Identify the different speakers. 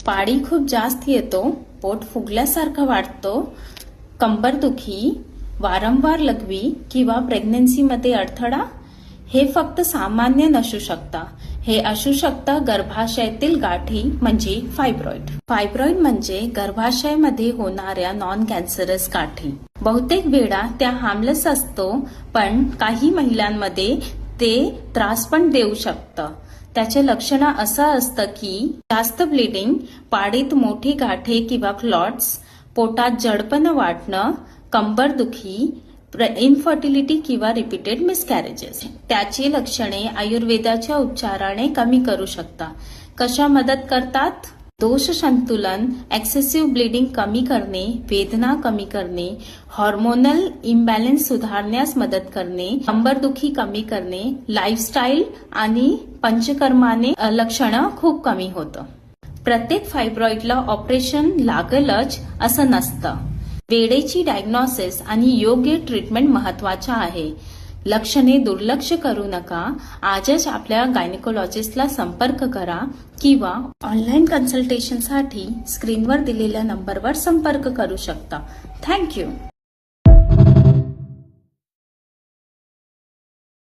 Speaker 1: पाळी खूप जास्त येतो, पोट फुगल्यासारखं वाटतो, कंबरदुखी, वारंवार लघवी किंवा प्रेग्नन्सीमध्ये अडथळा, हे फक्त सामान्य नसू शकता. हे असू शकतं गर्भाशयातील गाठी म्हणजे फायब्रॉइड. फायब्रॉइड म्हणजे गर्भाशयामध्ये होणाऱ्या नॉन कॅन्सरस गाठी. बहुतेक वेळा त्या हार्मलेस असतो, पण काही महिलांमध्ये ते त्रास पण देऊ शकतं. त्याचे लक्षण असं असतं की जास्त ब्लिडिंग, पाळीत मोठी गाठे किंवा क्लॉट्स, पोटात जडपणा वाटणं, कंबरदुखी, इनफर्टिलिटी किंवा रिपीटेड मिसकॅरेजेस. त्याची लक्षणे आयुर्वेदाच्या उपचाराने कमी करू शकता. कशा मदत करतात? दोष संतुलन, एक्सेसिव्ह ब्लिडिंग कमी करणे, वेदना कमी करणे, हार्मोनल इम्बॅलन्स सुधारण्यास मदत करणे, कंबरदुखी कमी करणे, लाईफस्टाईल आणि पंचकर्माने लक्षणं खूप कमी होतं. प्रत्येक फायब्रॉइडला ऑपरेशन लागलच असं नसतं. वेळेची डायग्नोसिस आणि योग्य ट्रीटमेंट महत्वाचं आहे. लक्षणे दुर्लक्ष करू नका. आजच आपल्या गायनेकोलॉजिस्टला संपर्क करा किंवा ऑनलाईन कन्सल्टेशनसाठी स्क्रीनवर दिलेल्या नंबरवर संपर्क करू शकता. थँक्यू.